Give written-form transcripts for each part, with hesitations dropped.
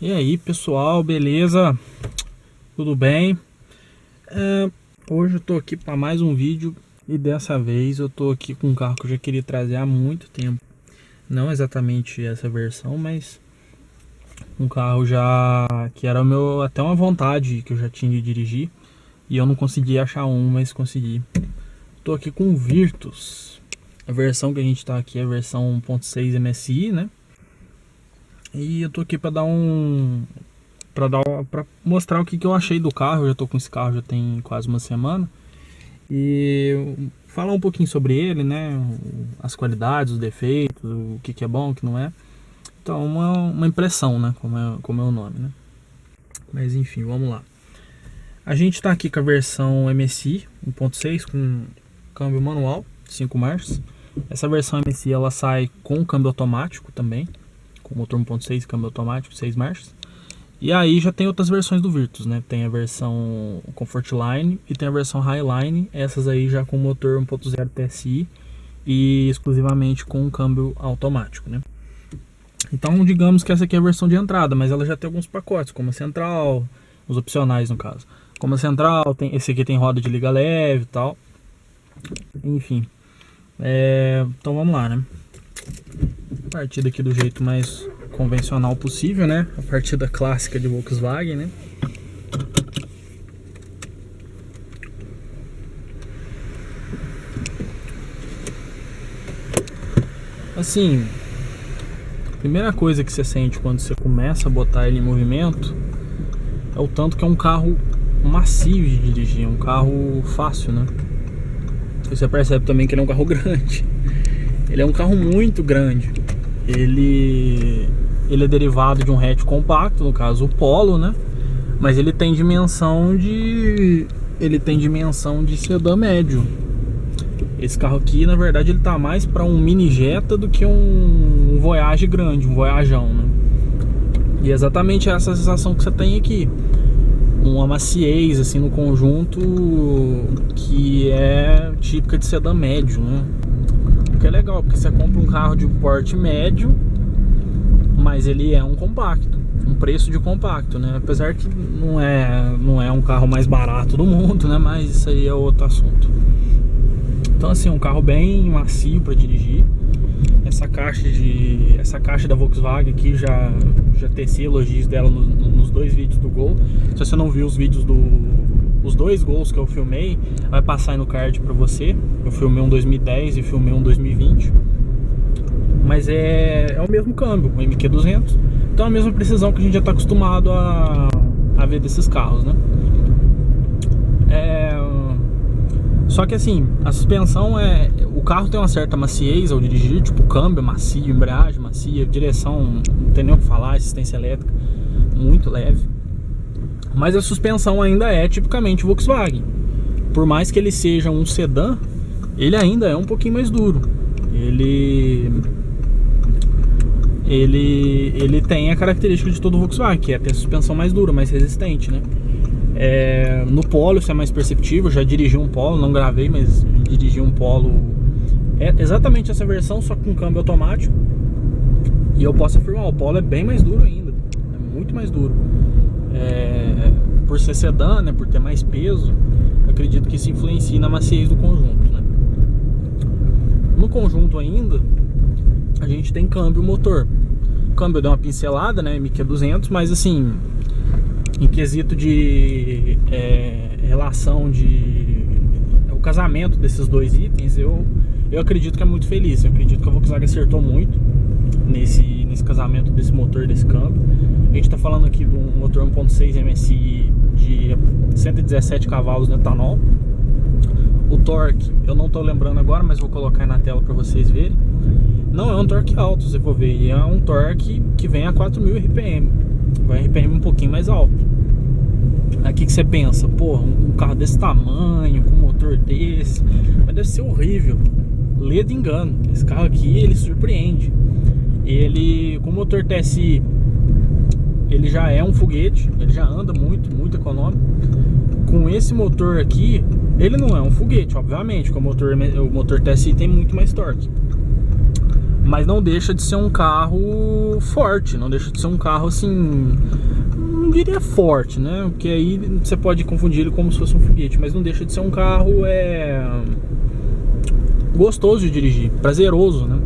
E aí pessoal, beleza? Tudo bem? Hoje eu tô aqui para mais um vídeo e dessa vez eu tô aqui com um carro que eu já queria trazer há muito tempo. Não exatamente essa versão, mas um carro já que era até uma vontade que eu já tinha de dirigir e eu não consegui achar um, mas consegui. Tô aqui com o Virtus. A versão que a gente tá aqui é a versão 1.6 MSI, né? E eu tô aqui para para mostrar o que eu achei do carro. Eu já tô com esse carro já tem quase uma semana e falar um pouquinho sobre ele, né? As qualidades, os defeitos, o que é bom, o que não é. Então, uma impressão, né? Como é o nome, né? Mas enfim, vamos lá. A gente tá aqui com a versão MSI 1.6 com câmbio manual, 5 marchas. Essa versão MSI ela sai com câmbio automático também, com motor 1.6, câmbio automático, 6 marchas. E aí já tem outras versões do Virtus, né? Tem a versão Comfortline e tem a versão Highline. Essas aí já com motor 1.0 TSI e exclusivamente com câmbio automático, né? Então digamos que essa aqui é a versão de entrada, mas ela já tem alguns pacotes, como a central, os opcionais no caso. Como a central, esse aqui tem roda de liga leve e tal. Enfim. Então vamos lá, né? Partir daqui do jeito mais convencional possível, né? A partida clássica de Volkswagen, né? Assim, a primeira coisa que você sente quando você começa a botar ele em movimento é o tanto que é um carro macio de dirigir, um carro fácil, né? Você percebe também que ele é um carro grande. Ele é um carro muito grande. Ele é derivado de um hatch compacto, no caso o Polo, né? Mas ele tem dimensão de sedã médio. Esse carro aqui, na verdade, ele tá mais para um mini Jetta do que um Voyage grande, um Voyageão, né? E é exatamente essa sensação que você tem aqui. Uma maciez assim no conjunto que é típica de sedã médio, né? O que é legal, porque você compra um carro de porte médio, mas ele é um compacto, um preço de compacto, né? Apesar que não é um carro mais barato do mundo, né? Mas isso aí é outro assunto. Então assim, um carro bem macio para dirigir. Essa caixa da Volkswagen aqui já teci elogios dela nos dois vídeos do Gol. Se você não viu os vídeos os dois Gols que eu filmei, vai passar aí no card pra você. Eu filmei um 2010 e filmei um 2020. Mas é o mesmo câmbio, o MQ200. Então é a mesma precisão que a gente já tá acostumado a ver desses carros, né? Só que assim, a suspensão o carro tem uma certa maciez ao dirigir, tipo, o câmbio é macio, embreagem macia, direção, não tem nem o que falar, assistência elétrica muito leve. Mas a suspensão ainda é tipicamente Volkswagen. Por mais que ele seja um sedã, ele ainda é um pouquinho mais duro. Ele tem a característica de todo Volkswagen, que é ter a suspensão mais dura, mais resistente, né? No Polo isso é mais perceptível. Eu já dirigi um Polo, não gravei, mas dirigi um Polo. É exatamente essa versão, só com câmbio automático. E eu posso afirmar, o Polo é bem mais duro ainda. É muito mais duro. Por ser sedã, né, por ter mais peso, acredito que isso influencia na maciez do conjunto, né? No conjunto ainda, a gente tem câmbio motor. O câmbio deu uma pincelada, né, MQ200, mas assim, em quesito de relação o casamento desses dois itens, eu acredito que é muito feliz. Eu acredito que a Volkswagen acertou muito nesse casamento desse motor, desse câmbio. A gente está falando aqui de um motor 1.6 MSI de 117 cavalos no etanol. O torque, eu não estou lembrando agora, mas vou colocar aí na tela para vocês verem. Não é um torque alto, se você for ver, é um torque que vem a 4.000 RPM. Vai RPM um pouquinho mais alto. Aqui que você pensa, porra, um carro desse tamanho, com um motor desse, mas deve ser horrível. Lê de engano. Esse carro aqui, ele surpreende. Ele, com o motor TSI, ele já é um foguete, ele já anda muito, muito econômico. Com esse motor aqui, ele não é um foguete, obviamente, porque o motor TSI tem muito mais torque. Mas não deixa de ser um carro forte, não deixa de ser um carro assim, não diria forte, né? Porque aí você pode confundir ele como se fosse um foguete, mas não deixa de ser um carro gostoso de dirigir, prazeroso, né?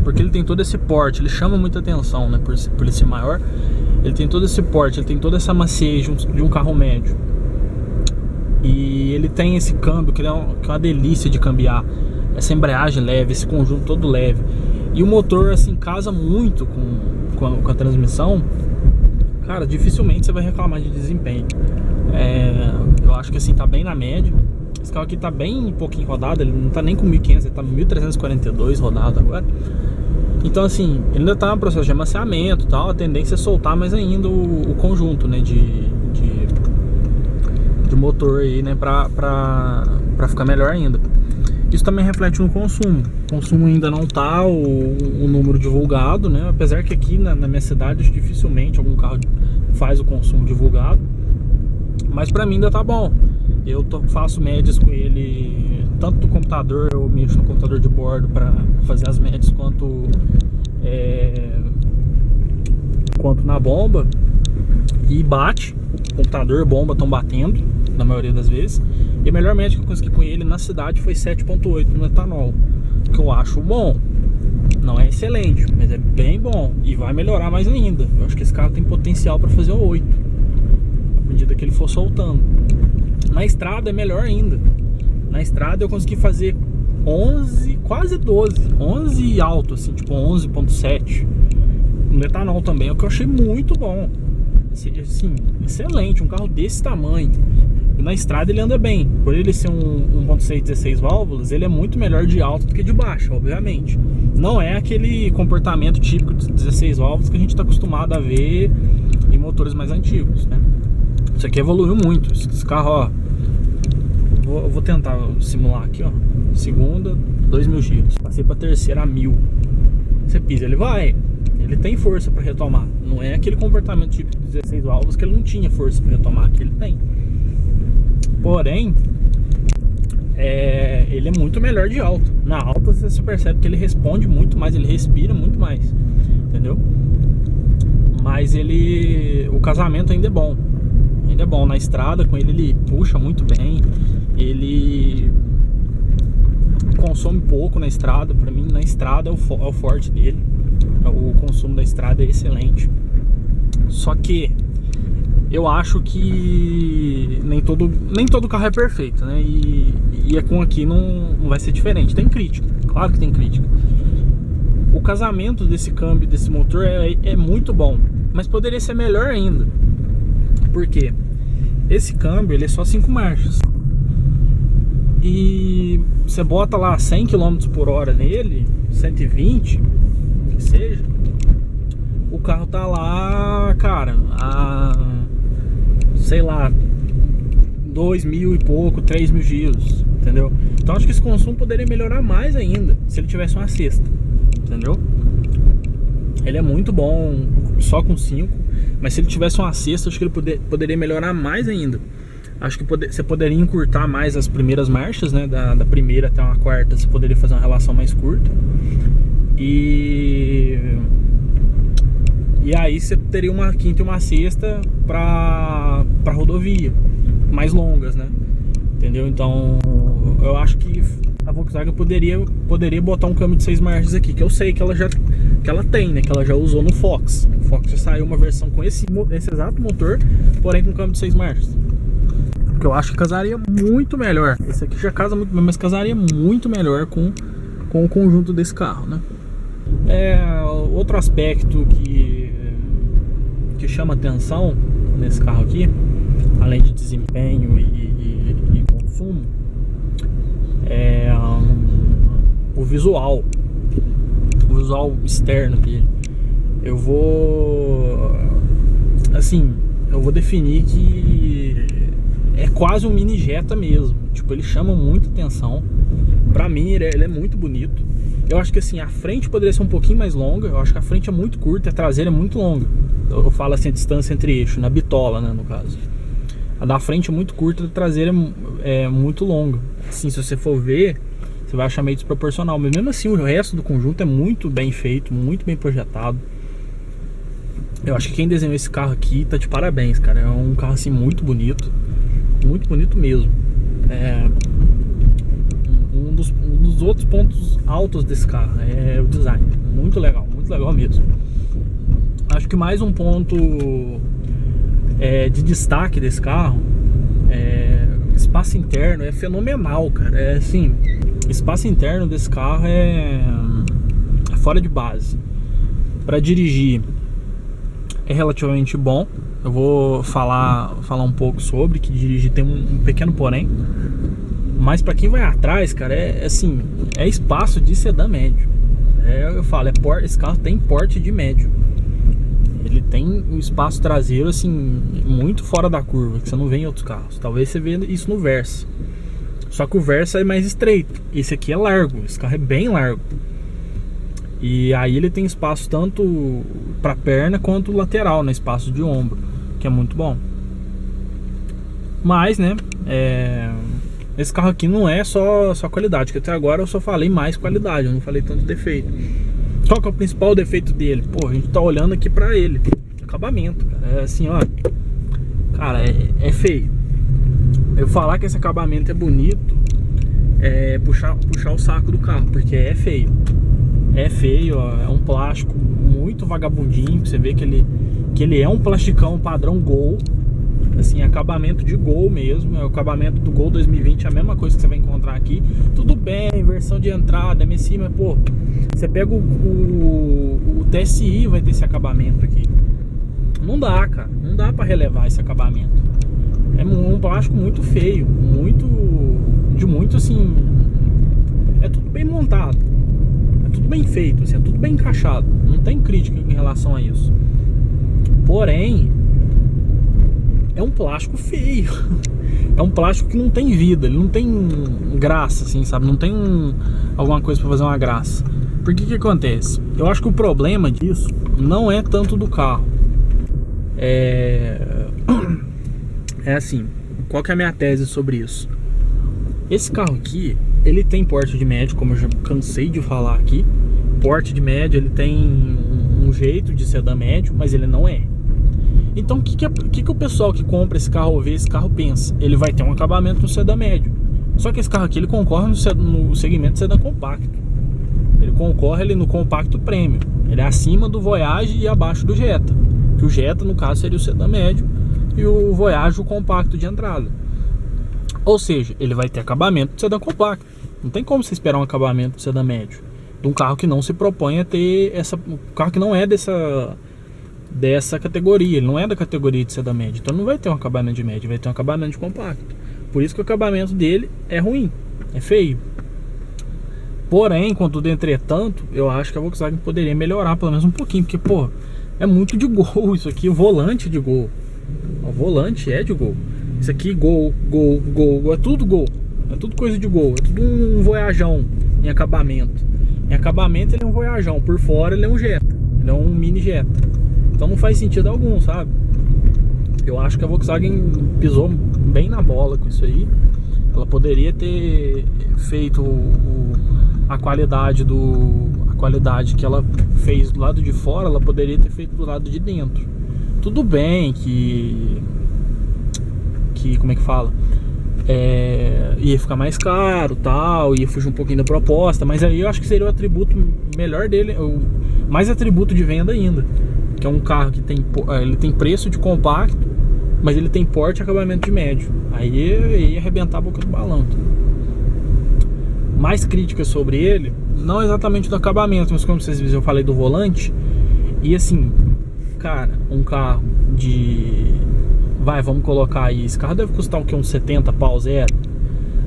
Porque ele tem todo esse porte, ele chama muita atenção, né? Por ele ser maior, ele tem todo esse porte, ele tem toda essa maciez de um carro médio. E ele tem esse câmbio que é uma delícia de cambiar, essa embreagem leve, esse conjunto todo leve. E o motor assim casa muito com a transmissão. Cara, dificilmente você vai reclamar de desempenho. Eu acho que assim tá bem na média. Esse carro aqui tá bem pouquinho rodado, ele não tá nem com 1.500, ele tá 1.342 rodado agora. Então assim, ele ainda tá no processo de amaciamento e tal, a tendência é soltar mais ainda o conjunto, né, de motor aí, né, pra ficar melhor ainda. Isso também reflete no consumo. O consumo ainda não tá o número divulgado, né, apesar que aqui na minha cidade dificilmente algum carro faz o consumo divulgado, mas pra mim ainda tá bom. Eu faço médias com ele, tanto do computador, eu mexo no computador de bordo para fazer as médias, quanto na bomba. E bate, computador e bomba estão batendo, na maioria das vezes. E a melhor média que eu consegui com ele na cidade foi 7.8 no etanol, que eu acho bom. Não é excelente, mas é bem bom e vai melhorar mais ainda. Eu acho que esse carro tem potencial para fazer o 8, à medida que ele for soltando. Na estrada é melhor ainda. Na estrada eu consegui fazer 11, quase 12, 11 alto, assim, tipo 11.7 no etanol também, o que eu achei muito bom. Assim, excelente, um carro desse tamanho. E na estrada ele anda bem. Por ele ser um 1.6 16 válvulas, ele é muito melhor de alto do que de baixo, obviamente. Não é aquele comportamento típico de 16 válvulas que a gente está acostumado a ver em motores mais antigos, né? Isso aqui evoluiu muito. Esse carro, ó, eu vou tentar simular aqui, ó. Segunda, 2.000 giros. Passei pra terceira, 1.000. Você pisa, ele vai. Ele tem força pra retomar. Não é aquele comportamento típico de 16 válvulas que ele não tinha força pra retomar, que ele tem. Porém, ele é muito melhor de alto. Na alta você se percebe que ele responde muito mais, ele respira muito mais, entendeu? Mas o casamento ainda é bom. Ainda é bom. Na estrada, com ele puxa muito bem. Ele consome pouco na estrada. Pra mim, na estrada é o forte dele. O consumo da estrada é excelente. Só que eu acho que nem todo carro é perfeito, né? E com aqui não vai ser diferente. Tem crítica, claro que tem crítica. O casamento desse câmbio, desse motor é muito bom, mas poderia ser melhor ainda. Por quê? Esse câmbio ele é só 5 marchas. E você bota lá 100 km por hora nele, 120, que seja, o carro tá lá, cara, sei lá, 2.000 e pouco, 3.000 giros, entendeu? Então acho que esse consumo poderia melhorar mais ainda se ele tivesse uma cesta, entendeu? Ele é muito bom só com 5, mas se ele tivesse uma cesta, acho que ele poderia melhorar mais ainda. Acho que você poderia encurtar mais as primeiras marchas, né? Da primeira até uma quarta, você poderia fazer uma relação mais curta. E aí você teria uma quinta e uma sexta para rodovia, mais longas, né? Entendeu? Então eu acho que a Volkswagen poderia botar um câmbio de 6 marchas aqui, que eu sei que ela tem, né? Que ela já usou no Fox. O Fox já saiu uma versão com esse exato motor, porém com câmbio de 6 marchas. Que eu acho que casaria muito melhor. Esse aqui já casa muito bem, mas casaria muito melhor com o conjunto desse carro, né? Outro aspecto que chama atenção nesse carro aqui, além de desempenho e consumo, é o visual externo dele. Eu vou definir que é quase um mini Jetta mesmo. Tipo, ele chama muita atenção. Pra mim, ele é muito bonito. Eu acho que assim, a frente poderia ser um pouquinho mais longa. Eu acho que a frente é muito curta e a traseira é muito longa. Eu falo assim, a distância entre eixo, na bitola, né, no caso. A da frente é muito curta, a traseira é muito longa. Assim, se você for ver, você vai achar meio desproporcional. Mas mesmo assim, o resto do conjunto é muito bem feito, muito bem projetado. Eu acho que quem desenhou esse carro aqui tá de parabéns, cara. É um carro assim muito bonito mesmo. Um dos outros pontos altos desse carro é o design. Muito legal mesmo. Acho que mais um ponto de destaque desse carro espaço interno é fenomenal, cara. É assim, espaço interno desse carro é fora de base. Para dirigir é relativamente bom. Eu vou falar um pouco sobre que dirigir tem um pequeno porém. Mas para quem vai atrás, cara, assim, é espaço de sedã médio. Eu falo, esse carro tem porte de médio. Ele tem um espaço traseiro assim muito fora da curva, que você não vê em outros carros. Talvez você veja isso no Versa. Só que o Versa é mais estreito. Esse aqui é largo, esse carro é bem largo. E aí ele tem espaço tanto para perna quanto lateral, né, espaço de ombro, que é muito bom. Mas, né, esse carro aqui não é só qualidade, que até agora eu só falei mais qualidade, eu não falei tanto defeito. Qual que é o principal defeito dele? Pô, a gente tá olhando aqui pra ele, acabamento, cara. É assim, ó, cara, é feio. Eu falar que esse acabamento é bonito é puxar o saco do carro, porque é feio. É feio, ó, é um plástico muito vagabundinho. Você vê que ele é um plasticão padrão Gol. Assim, acabamento de Gol mesmo. É o acabamento do Gol 2020, é a mesma coisa que você vai encontrar aqui. Tudo bem, versão de entrada, MSI, mas pô, você pega o TSI, vai ter esse acabamento aqui. Não dá, cara, não dá pra relevar esse acabamento. É um plástico muito feio, muito assim, é tudo bem montado, é tudo bem feito, assim, é tudo bem encaixado. Não tem crítica em relação a isso. Porém, é um plástico feio. É um plástico que não tem vida, ele não tem graça, assim, sabe? Não tem alguma coisa pra fazer uma graça. Por que acontece? Eu acho que o problema disso não é tanto do carro. É assim, qual que é a minha tese sobre isso? Esse carro aqui, ele tem porte de médio, como eu já cansei de falar aqui. Porte de médio, ele tem um jeito de sedã médio, mas ele não é. Então o que o pessoal que compra esse carro ou vê esse carro pensa? Ele vai ter um acabamento no sedã médio. Só que esse carro aqui ele concorre no segmento sedã compacto. Ele concorre ali no compacto premium. Ele é acima do Voyage e abaixo do Jetta. Que o Jetta no caso seria o sedã médio e o Voyage o compacto de entrada. Ou seja, ele vai ter acabamento de sedã compacto. Não tem como você esperar um acabamento de sedã médio de um carro que não se propõe a ter um carro que não é dessa categoria, ele não é da categoria de sedã médio, então não vai ter um acabamento de médio, vai ter um acabamento de compacto. Por isso que o acabamento dele é ruim, é feio. Porém, contudo, entretanto, eu acho que a Volkswagen poderia melhorar pelo menos um pouquinho, porque, pô, é muito de Gol isso aqui, o volante de Gol. O volante é de Gol. Isso aqui, Gol, é tudo Gol. É tudo coisa de Gol, é tudo um Voyageão em acabamento. Em acabamento ele é um Voyageão, por fora ele é um Jetta, ele é um mini Jetta. Então não faz sentido algum, sabe? Eu acho que a Volkswagen pisou bem na bola com isso aí. Ela poderia ter feito a qualidade que ela fez do lado de fora, ela poderia ter feito do lado de dentro. Tudo bem que como é que fala? Ia ficar mais caro, tal, ia fugir um pouquinho da proposta, mas aí eu acho que seria o atributo melhor dele, mais atributo de venda ainda, que é um carro que ele tem preço de compacto, mas ele tem porte e acabamento de médio. Aí ia arrebentar a boca do balão. Mais críticas sobre ele, não exatamente do acabamento, mas como vocês viram, eu falei do volante. E assim, cara, um carro vamos colocar aí, esse carro deve custar o que? Uns 70 pau zero?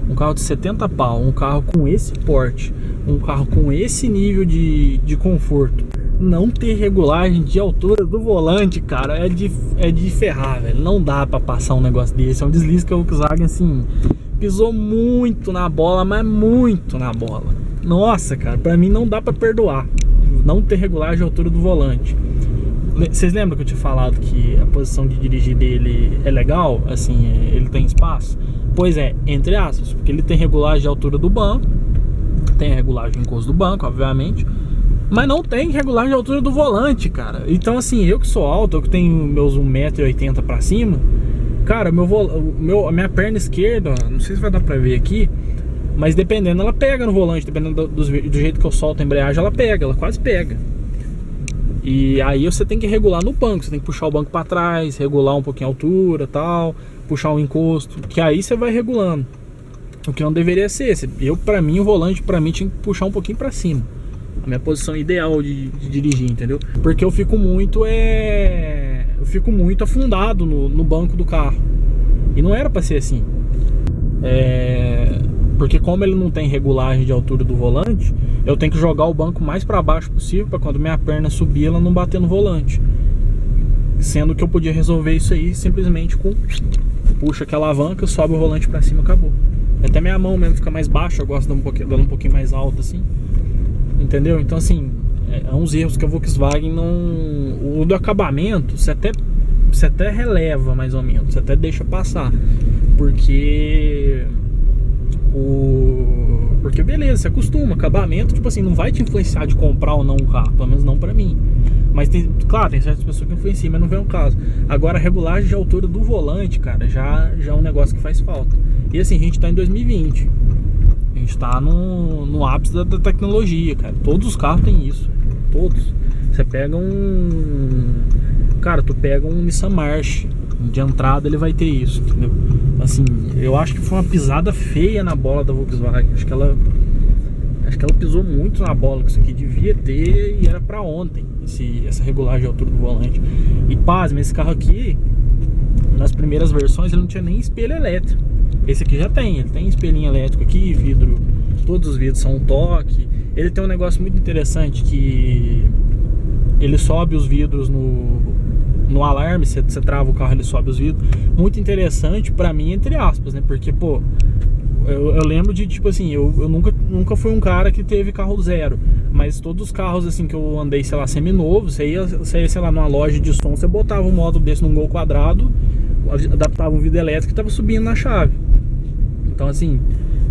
Um carro de 70 pau, um carro com esse porte, um carro com esse nível de conforto, não ter regulagem de altura do volante, cara, é de ferrar, velho. Não dá pra passar um negócio desse. É um deslize que a Volkswagen, assim, pisou muito na bola, mas muito na bola. Nossa, cara, pra mim não dá pra perdoar não ter regulagem de altura do volante. Vocês lembram que eu tinha falado que a posição de dirigir dele é legal? Assim, ele tem espaço? Pois é, entre aspas, porque ele tem regulagem de altura do banco Tem a regulagem de encosto do banco, obviamente, mas não tem regulagem de altura do volante, cara. Então assim, eu que sou alto, eu que tenho meus 1,80 m pra cima, cara, a minha perna esquerda, não sei se vai dar pra ver aqui, mas dependendo, ela pega no volante, dependendo do jeito que eu solto a embreagem, ela pega, ela quase pega. E aí você tem que regular no banco, você tem que puxar o banco pra trás, regular um pouquinho a altura, tal, puxar um encosto, que aí você vai regulando. O que não deveria ser. Pra mim, o volante pra mim tinha que puxar um pouquinho pra cima. A minha posição ideal de dirigir, entendeu? Porque eu fico muito afundado no banco do carro. E não era pra ser assim. Porque como ele não tem regulagem de altura do volante, eu tenho que jogar o banco mais pra baixo possível, pra quando minha perna subir, ela não bater no volante. Sendo que eu podia resolver isso aí simplesmente com... puxa aquela alavanca, sobe o volante pra cima, acabou. Até minha mão mesmo fica mais baixa, eu gosto de dar um pouquinho mais alto assim. Entendeu? Então assim, é uns erros que a Volkswagen não... O do acabamento, você até releva mais ou menos, você até deixa passar. Porque beleza, você acostuma. Acabamento, tipo assim, não vai te influenciar de comprar ou não um carro, pelo menos não pra mim. Mas claro, tem certas pessoas que influenciam, mas não vem o caso. Agora, a regulagem de altura do volante, cara, já é um negócio que faz falta. E assim, a gente tá em 2020. A gente tá no ápice da tecnologia, cara. Todos os carros têm isso. Todos. Você pega Cara, tu pega um Nissan March, de entrada ele vai ter isso, entendeu? Assim, eu acho que foi uma pisada feia na bola da Volkswagen. Acho que ela pisou muito na bola, que isso aqui devia ter e era pra ontem, essa regulagem de altura do volante. E pasme, esse carro aqui, nas primeiras versões, ele não tinha nem espelho elétrico. Esse aqui já tem, ele tem espelhinho elétrico aqui, vidro, todos os vidros são um toque. Ele tem um negócio muito interessante que ele sobe os vidros no alarme, você trava o carro, ele sobe os vidros. Muito interessante pra mim, entre aspas, né? Porque, pô, eu lembro de, tipo assim, eu nunca fui um cara que teve carro zero, mas todos os carros, assim, que eu andei, sei lá, seminovo, você ia, sei lá, numa loja de som, você botava um modo desse num Gol quadrado, adaptava um vidro elétrico e tava subindo na chave. Então, assim,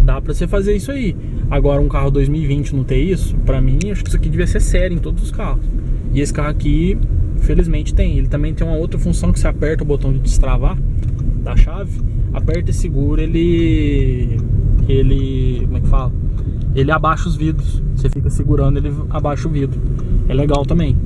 dá pra você fazer isso aí. Agora, um carro 2020 não ter isso, pra mim, acho que isso aqui devia ser sério em todos os carros. E esse carro aqui, felizmente, tem. Ele também tem uma outra função que você aperta o botão de destravar da chave, aperta e segura, ele como é que fala? Ele abaixa os vidros. Você fica segurando, ele abaixa o vidro. É legal também.